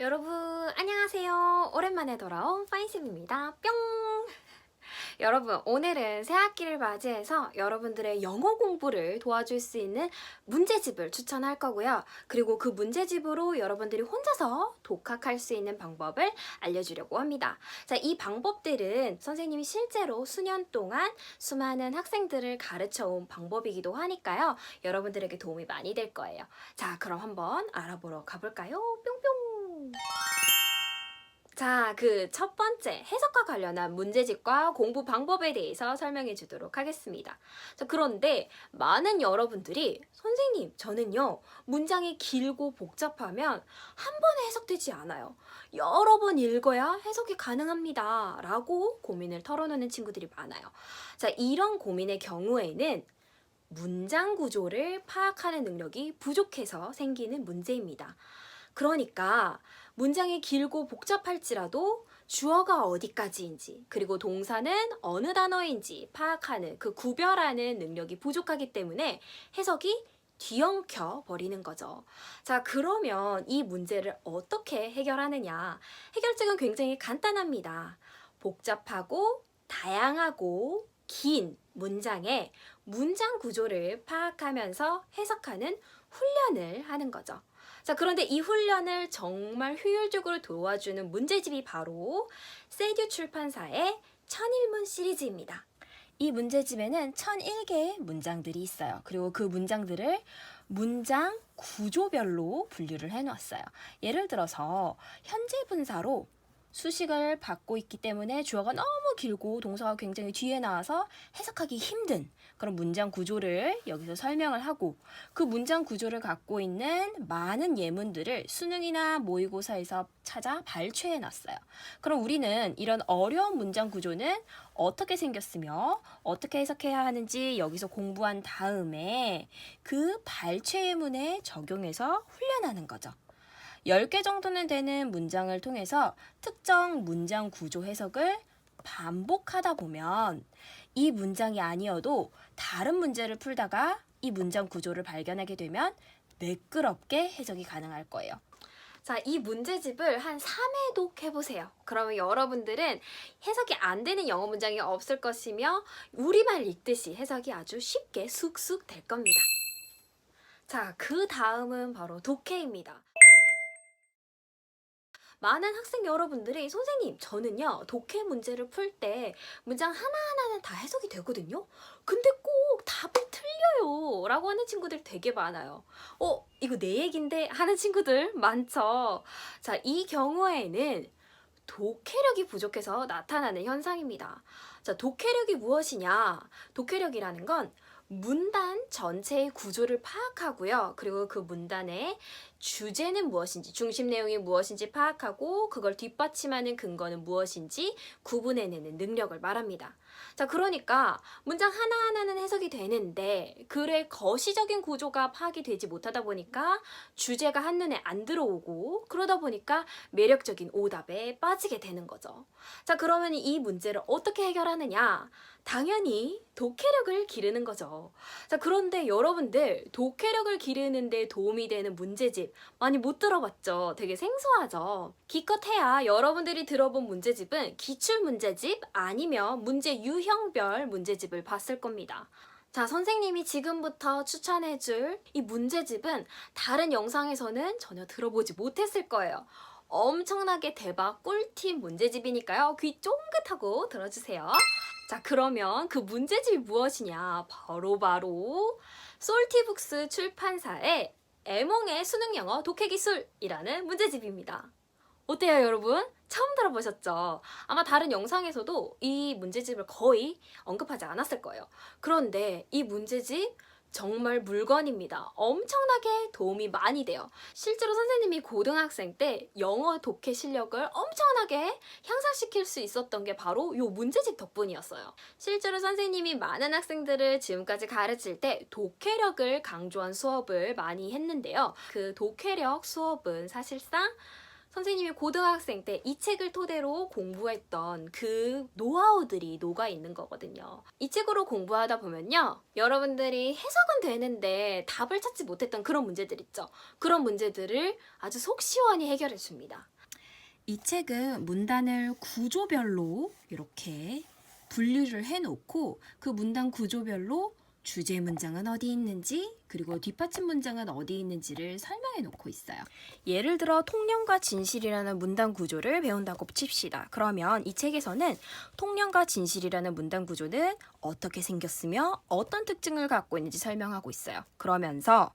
여러분 안녕하세요. 오랜만에 돌아온 파인쌤입니다. 뿅! 여러분 오늘은 새학기를 맞이해서 여러분들의 영어 공부를 도와줄 수 있는 문제집을 추천할 거고요. 그리고 그 문제집으로 여러분들이 혼자서 독학할 수 있는 방법을 알려주려고 합니다. 자, 이 방법들은 선생님이 실제로 수년 동안 수많은 학생들을 가르쳐 온 방법이기도 하니까요. 여러분들에게 도움이 많이 될 거예요. 자, 그럼 한번 알아보러 가볼까요? 뿅뿅! 자, 그 첫 번째 해석과 관련한 문제집과 공부 방법에 대해서 설명해 주도록 하겠습니다. 자, 그런데 많은 여러분들이 선생님, 저는요, 문장이 길고 복잡하면 한 번에 해석되지 않아요. 여러 번 읽어야 해석이 가능합니다. 라고 고민을 털어놓는 친구들이 많아요. 자, 이런 고민의 경우에는 문장 구조를 파악하는 능력이 부족해서 생기는 문제입니다. 그러니까 문장이 길고 복잡할지라도 주어가 어디까지인지 그리고 동사는 어느 단어인지 파악하는 그 구별하는 능력이 부족하기 때문에 해석이 뒤엉켜 버리는 거죠. 자, 그러면 이 문제를 어떻게 해결하느냐? 해결책은 굉장히 간단합니다. 복잡하고 다양하고 긴 문장의 문장 구조를 파악하면서 해석하는 훈련을 하는 거죠. 자, 그런데 이 훈련을 정말 효율적으로 도와주는 문제집이 바로 세듀 출판사의 1001문 시리즈입니다. 이 문제집에는 1001개의 문장들이 있어요. 그리고 그 문장들을 문장 구조별로 분류를 해놓았어요. 예를 들어서 현재 분사로 수식을 받고 있기 때문에 주어가 너무 길고 동사가 굉장히 뒤에 나와서 해석하기 힘든 그런 문장 구조를 여기서 설명을 하고 그 문장 구조를 갖고 있는 많은 예문들을 수능이나 모의고사에서 찾아 발췌해 놨어요. 그럼 우리는 이런 어려운 문장 구조는 어떻게 생겼으며 어떻게 해석해야 하는지 여기서 공부한 다음에 그 발췌 예문에 적용해서 훈련하는 거죠. 10개 정도는 되는 문장을 통해서 특정 문장 구조 해석을 반복하다 보면 이 문장이 아니어도 다른 문제를 풀다가 이 문장 구조를 발견하게 되면 매끄럽게 해석이 가능할 거예요. 자, 이 문제집을 한 3회독 해보세요. 그러면 여러분들은 해석이 안 되는 영어 문장이 없을 것이며 우리말 읽듯이 해석이 아주 쉽게 쑥쑥 될 겁니다. 자, 그 다음은 바로 독해입니다. 많은 학생 여러분들이 선생님, 저는요 독해 문제를 풀 때 문장 하나하나는 다 해석이 되거든요. 근데 꼭 답이 틀려요 라고 하는 친구들 되게 많아요. 이거 내 얘긴데 하는 친구들 많죠. 자, 이 경우에는 독해력이 부족해서 나타나는 현상입니다. 자, 독해력이 무엇이냐? 독해력이라는 건 문단 전체의 구조를 파악하고요. 그리고 그 문단의 주제는 무엇인지, 중심 내용이 무엇인지 파악하고 그걸 뒷받침하는 근거는 무엇인지 구분해내는 능력을 말합니다. 자, 그러니까 문장 하나하나는 해석이 되는데 글의 거시적인 구조가 파악이 되지 못하다 보니까 주제가 한눈에 안 들어오고 그러다 보니까 매력적인 오답에 빠지게 되는 거죠. 자, 그러면 이 문제를 어떻게 해결하느냐? 당연히 독해력을 기르는 거죠. 자, 그런데 여러분들 독해력을 기르는데 도움이 되는 문제집 많이 못 들어봤죠? 되게 생소하죠? 기껏해야 여러분들이 들어본 문제집은 기출문제집 아니면 문제 유형별 문제집을 봤을 겁니다. 자, 선생님이 지금부터 추천해줄 이 문제집은 다른 영상에서는 전혀 들어보지 못했을 거예요. 엄청나게 대박 꿀팁 문제집이니까요. 귀 쫑긋하고 들어주세요. 자, 그러면 그 문제집이 무엇이냐? 바로 솔티북스 출판사의 애몽의 수능영어 독해기술이라는 문제집입니다. 어때요, 여러분? 처음 들어보셨죠? 아마 다른 영상에서도 이 문제집을 거의 언급하지 않았을 거예요. 그런데 이 문제집 정말 물건입니다. 엄청나게 도움이 많이 돼요. 실제로 선생님이 고등학생 때 영어 독해 실력을 엄청나게 향상시킬 수 있었던 게 바로 이 문제집 덕분이었어요. 실제로 선생님이 많은 학생들을 지금까지 가르칠 때 독해력을 강조한 수업을 많이 했는데요. 그 독해력 수업은 사실상 선생님이 고등학생 때 이 책을 토대로 공부했던 그 노하우들이 녹아 있는 거거든요. 이 책으로 공부하다 보면요. 여러분들이 해석은 되는데 답을 찾지 못했던 그런 문제들 있죠. 그런 문제들을 아주 속 시원히 해결해 줍니다. 이 책은 문단을 구조별로 이렇게 분류를 해놓고 그 문단 구조별로 주제 문장은 어디 있는지 그리고 뒷받침 문장은 어디 있는지를 설명해 놓고 있어요. 예를 들어 통념과 진실이라는 문단 구조를 배운다고 칩시다. 그러면 이 책에서는 통념과 진실이라는 문단 구조는 어떻게 생겼으며 어떤 특징을 갖고 있는지 설명하고 있어요. 그러면서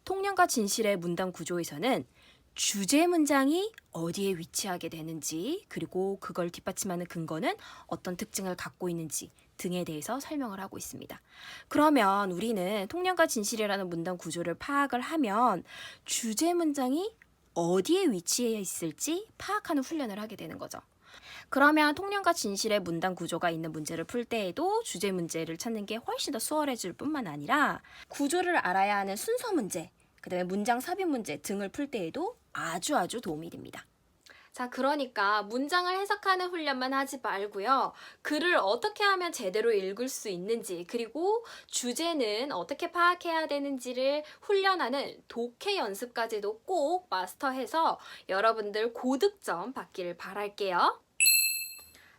통념과 진실의 문단 구조에서는 주제 문장이 어디에 위치하게 되는지 그리고 그걸 뒷받침하는 근거는 어떤 특징을 갖고 있는지 등에 대해서 설명을 하고 있습니다. 그러면 우리는 통념과 진실이라는 문단 구조를 파악을 하면 주제 문장이 어디에 위치해 있을지 파악하는 훈련을 하게 되는 거죠. 그러면 통념과 진실의 문단 구조가 있는 문제를 풀 때에도 주제 문제를 찾는 게 훨씬 더 수월해질 뿐만 아니라 구조를 알아야 하는 순서 문제, 그 다음에 문장 삽입 문제 등을 풀 때에도 아주 도움이 됩니다. 자, 그러니까 문장을 해석하는 훈련만 하지 말고요. 글을 어떻게 하면 제대로 읽을 수 있는지 그리고 주제는 어떻게 파악해야 되는지를 훈련하는 독해 연습까지도 꼭 마스터해서 여러분들 고득점 받기를 바랄게요.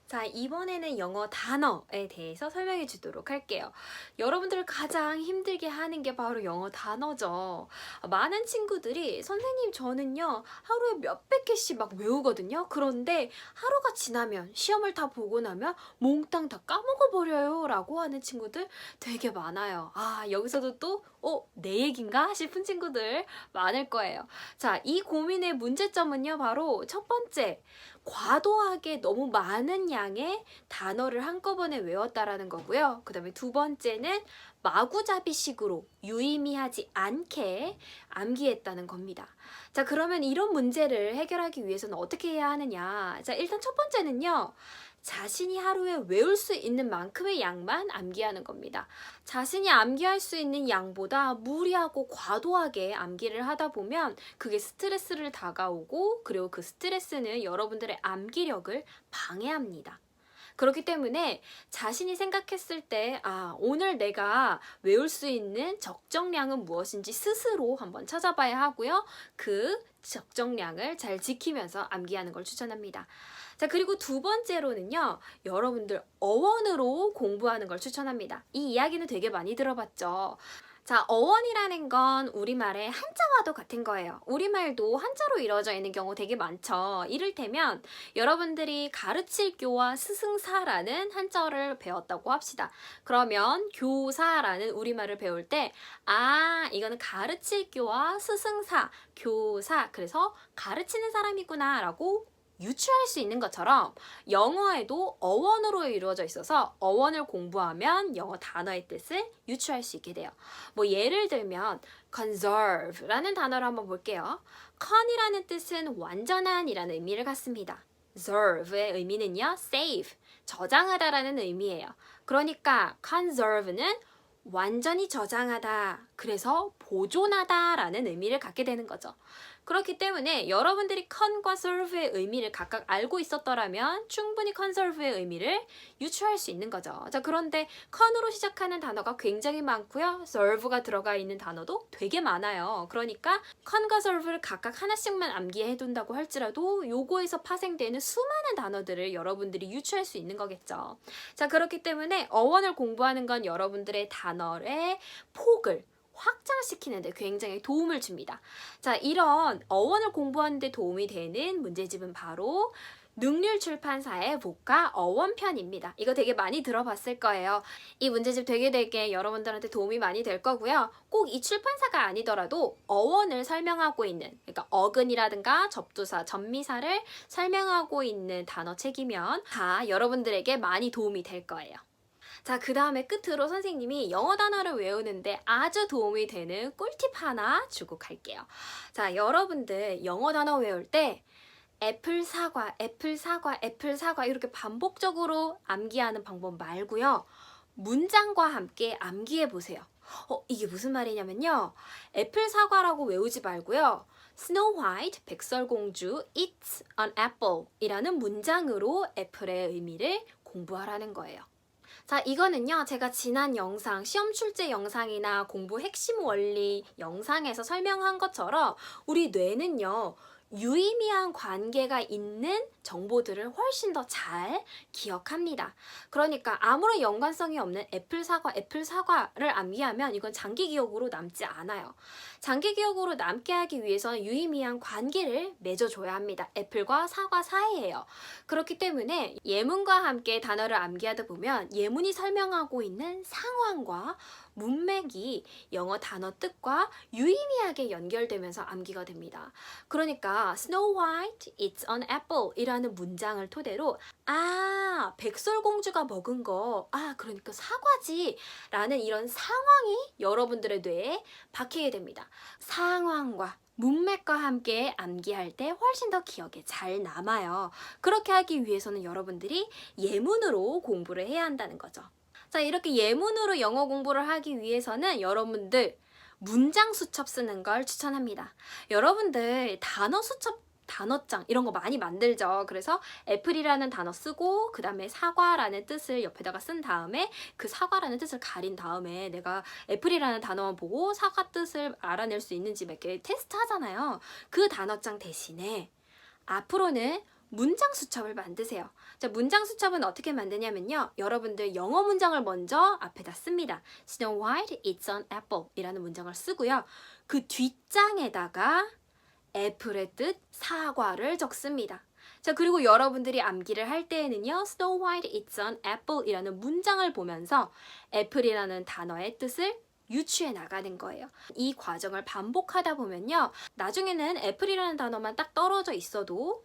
자, 이번에는 영어 단어에 대해서 설명해 주도록 할게요. 여러분들을 가장 힘들게 하는 게 바로 영어 단어죠. 많은 친구들이 선생님 저는요 하루에 몇백 개씩 막 외우거든요. 그런데 하루가 지나면 시험을 다 보고 나면 몽땅 다 까먹어버려요 라고 하는 친구들 되게 많아요. 아, 여기서도 또 내 얘긴가 싶은 친구들 많을 거예요. 자, 이 고민의 문제점은요 바로 첫 번째, 과도하게 너무 많은 양의 단어를 한꺼번에 외웠다라는 거고요. 그 다음에 두 번째는 마구잡이식으로 유의미하지 않게 암기했다는 겁니다. 자, 그러면 이런 문제를 해결하기 위해서는 어떻게 해야 하느냐. 자, 일단 첫 번째는요. 자신이 하루에 외울 수 있는 만큼의 양만 암기하는 겁니다. 자신이 암기할 수 있는 양보다 무리하고 과도하게 암기를 하다 보면 그게 스트레스를 다가오고 그리고 그 스트레스는 여러분들의 암기력을 방해합니다. 그렇기 때문에 자신이 생각했을 때 오늘 내가 외울 수 있는 적정량은 무엇인지 스스로 한번 찾아봐야 하고요. 그 적정량을 잘 지키면서 암기하는 걸 추천합니다. 자, 그리고 두 번째로는요. 여러분들 어원으로 공부하는 걸 추천합니다. 이 이야기는 되게 많이 들어봤죠. 자, 어원이라는 건 우리말의 한자와도 같은 거예요. 우리말도 한자로 이루어져 있는 경우 되게 많죠. 이를테면 여러분들이 가르칠 교와 스승사라는 한자어를 배웠다고 합시다. 그러면 교사라는 우리말을 배울 때 이거는 가르칠 교와 스승사, 교사, 그래서 가르치는 사람이구나 라고 유추할 수 있는 것처럼 영어에도 어원으로 이루어져 있어서 어원을 공부하면 영어 단어의 뜻을 유추할 수 있게 돼요. 뭐 예를 들면 conserve라는 단어를 한번 볼게요. con이라는 뜻은 완전한이라는 의미를 갖습니다. serve의 의미는요, save, 저장하다라는 의미예요. 그러니까 conserve는 완전히 저장하다, 그래서 보존하다라는 의미를 갖게 되는 거죠. 그렇기 때문에 여러분들이 con과 serve의 의미를 각각 알고 있었더라면 충분히 conserve의 의미를 유추할 수 있는 거죠. 자, 그런데 con으로 시작하는 단어가 굉장히 많고요. serve가 들어가 있는 단어도 되게 많아요. 그러니까 con과 serve를 각각 하나씩만 암기해 둔다고 할지라도 요거에서 파생되는 수많은 단어들을 여러분들이 유추할 수 있는 거겠죠. 자, 그렇기 때문에 어원을 공부하는 건 여러분들의 단어의 폭을 확장시키는 데 굉장히 도움을 줍니다. 자, 이런 어원을 공부하는 데 도움이 되는 문제집은 바로 능률출판사의 복가 어원편입니다. 이거 되게 많이 들어봤을 거예요. 이 문제집 되게 여러분들한테 도움이 많이 될 거고요. 꼭 이 출판사가 아니더라도 어원을 설명하고 있는, 그러니까 어근이라든가 접두사, 전미사를 설명하고 있는 단어책이면 다 여러분들에게 많이 도움이 될 거예요. 자, 그 다음에 끝으로 선생님이 영어 단어를 외우는데 아주 도움이 되는 꿀팁 하나 주고 갈게요. 자, 여러분들 영어 단어 외울 때 애플, 사과, 애플, 사과, 애플, 사과 이렇게 반복적으로 암기하는 방법 말고요. 문장과 함께 암기해 보세요. 이게 무슨 말이냐면요. 애플, 사과라고 외우지 말고요. Snow White, 백설공주, eats an apple 이라는 문장으로 애플의 의미를 공부하라는 거예요. 자, 이거는요, 제가 지난 영상, 시험 출제 영상이나 공부 핵심 원리 영상에서 설명한 것처럼 우리 뇌는요, 유의미한 관계가 있는 정보들을 훨씬 더 잘 기억합니다. 그러니까 아무런 연관성이 없는 애플 사과를 암기하면 이건 장기 기억으로 남지 않아요. 장기 기억으로 남게 하기 위해서는 유의미한 관계를 맺어줘야 합니다. 애플과 사과 사이에요. 그렇기 때문에 예문과 함께 단어를 암기하다 보면 예문이 설명하고 있는 상황과 문맥이 영어 단어 뜻과 유의미하게 연결되면서 암기가 됩니다. 그러니까 Snow White eats an apple 이라는 문장을 토대로 백설공주가 먹은 거, 그러니까 사과지 라는 이런 상황이 여러분들의 뇌에 박히게 됩니다. 상황과 문맥과 함께 암기할 때 훨씬 더 기억에 잘 남아요. 그렇게 하기 위해서는 여러분들이 예문으로 공부를 해야 한다는 거죠. 자, 이렇게 예문으로 영어 공부를 하기 위해서는 여러분들 문장 수첩 쓰는 걸 추천합니다. 여러분들 단어 수첩, 단어장 이런 거 많이 만들죠. 그래서 애플이라는 단어 쓰고 그 다음에 사과라는 뜻을 옆에다가 쓴 다음에 그 사과라는 뜻을 가린 다음에 내가 애플이라는 단어만 보고 사과 뜻을 알아낼 수 있는지 몇 개 테스트 하잖아요. 그 단어장 대신에 앞으로는 문장 수첩을 만드세요. 자, 문장 수첩은 어떻게 만드냐면요. 여러분들 영어 문장을 먼저 앞에다 씁니다. Snow White eats an apple 이라는 문장을 쓰고요. 그 뒷장에다가 애플의 뜻 사과를 적습니다. 자, 그리고 여러분들이 암기를 할 때에는요. Snow White eats an apple 이라는 문장을 보면서 애플이라는 단어의 뜻을 유추해 나가는 거예요. 이 과정을 반복하다 보면요. 나중에는 애플이라는 단어만 딱 떨어져 있어도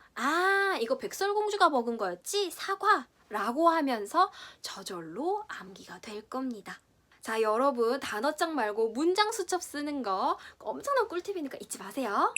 이거 백설공주가 먹은 거였지? 사과라고 하면서 저절로 암기가 될 겁니다. 자, 여러분 단어장 말고 문장 수첩 쓰는 거 엄청난 꿀팁이니까 잊지 마세요.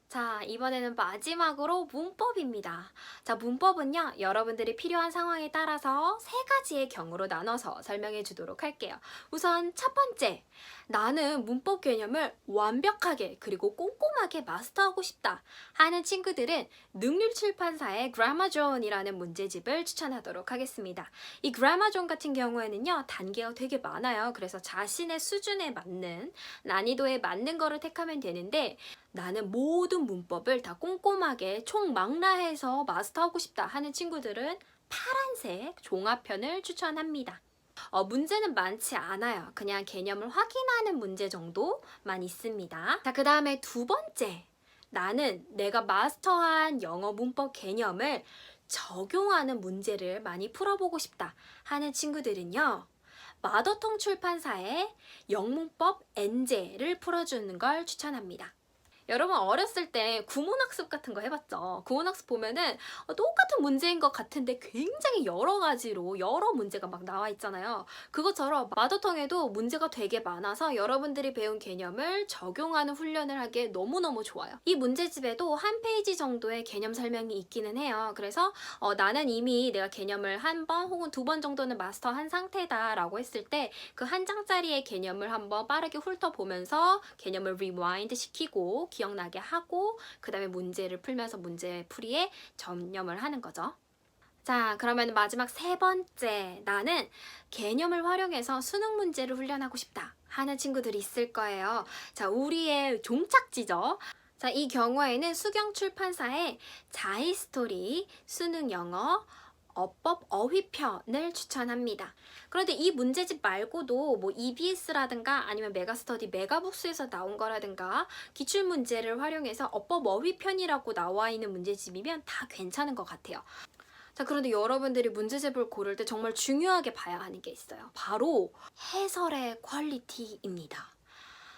자, 이번에는 마지막으로 문법입니다. 자, 문법은요, 여러분들이 필요한 상황에 따라서 세 가지의 경우로 나눠서 설명해 주도록 할게요. 우선 첫 번째, 나는 문법 개념을 완벽하게 그리고 꼼꼼하게 마스터하고 싶다 하는 친구들은 능률출판사의 그라마존이라는 문제집을 추천하도록 하겠습니다. 이 그라마존 같은 경우에는요, 단계가 되게 많아요. 그래서 자신의 수준에 맞는, 난이도에 맞는 거를 택하면 되는데 나는 모든 문법을 다 꼼꼼하게 총망라해서 마스터하고 싶다 하는 친구들은 파란색 종합편을 추천합니다. 문제는 많지 않아요. 그냥 개념을 확인하는 문제 정도만 있습니다. 자, 그 다음에 두 번째, 나는 내가 마스터한 영어 문법 개념을 적용하는 문제를 많이 풀어보고 싶다 하는 친구들은요. 마더텅 출판사의 영문법 엔제를 풀어주는 걸 추천합니다. 여러분 어렸을 때 구문학습 같은 거 해봤죠? 구문학습 보면은 똑같은 문제인 것 같은데 굉장히 여러 가지로 여러 문제가 막 나와 있잖아요. 그것처럼 마더텅에도 문제가 되게 많아서 여러분들이 배운 개념을 적용하는 훈련을 하기에 너무너무 좋아요. 이 문제집에도 한 페이지 정도의 개념 설명이 있기는 해요. 그래서 나는 이미 내가 개념을 한 번 혹은 두 번 정도는 마스터한 상태다 라고 했을 때 그 한 장짜리의 개념을 한번 빠르게 훑어보면서 개념을 리와인드 시키고 기억나게 하고 그 다음에 문제를 풀면서 문제 풀이에 전념을 하는 거죠. 자, 그러면 마지막 세 번째, 나는 개념을 활용해서 수능 문제를 훈련하고 싶다 하는 친구들이 있을 거예요. 자, 우리의 종착지죠. 자, 이 경우에는 수경출판사의 자히스토리 수능 영어 어법 어휘편을 추천합니다. 그런데 이 문제집 말고도 뭐 EBS라든가 아니면 메가스터디 메가북스에서 나온 거라든가 기출문제를 활용해서 어법 어휘편이라고 나와 있는 문제집이면 다 괜찮은 것 같아요. 자, 그런데 여러분들이 문제집을 고를 때 정말 중요하게 봐야 하는 게 있어요. 바로 해설의 퀄리티입니다.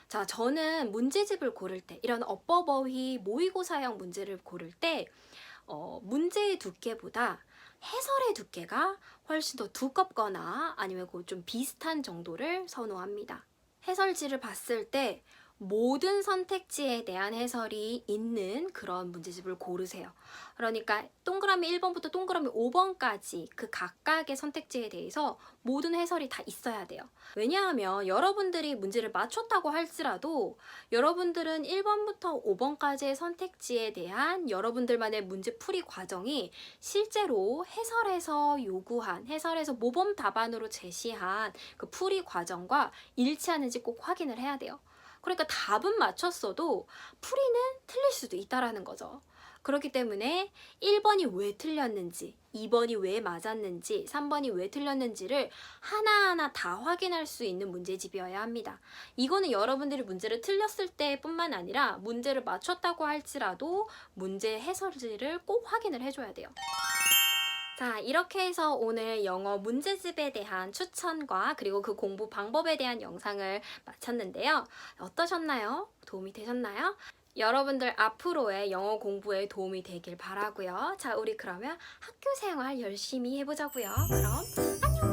자, 저는 문제집을 고를 때 이런 어법 어휘 모의고사형 문제를 고를 때 문제의 두께보다 해설의 두께가 훨씬 더 두껍거나 아니면 좀 비슷한 정도를 선호합니다. 해설지를 봤을 때 모든 선택지에 대한 해설이 있는 그런 문제집을 고르세요. 그러니까 동그라미 1번부터 동그라미 5번까지 그 각각의 선택지에 대해서 모든 해설이 다 있어야 돼요. 왜냐하면 여러분들이 문제를 맞췄다고 할지라도 여러분들은 1번부터 5번까지의 선택지에 대한 여러분들만의 문제풀이 과정이 실제로 해설에서 요구한, 해설에서 모범 답안으로 제시한 그 풀이 과정과 일치하는지 꼭 확인을 해야 돼요. 그러니까 답은 맞췄어도 풀이는 틀릴 수도 있다라는 거죠. 그렇기 때문에 1번이 왜 틀렸는지, 2번이 왜 맞았는지, 3번이 왜 틀렸는지를 하나하나 다 확인할 수 있는 문제집이어야 합니다. 이거는 여러분들이 문제를 틀렸을 때뿐만 아니라 문제를 맞췄다고 할지라도 문제 해설지를 꼭 확인을 해줘야 돼요. 자, 이렇게 해서 오늘 영어 문제집에 대한 추천과 그리고 그 공부 방법에 대한 영상을 마쳤는데요. 어떠셨나요? 도움이 되셨나요? 여러분들 앞으로의 영어 공부에 도움이 되길 바라고요. 자, 우리 그러면 학교 생활 열심히 해보자고요. 그럼 안녕!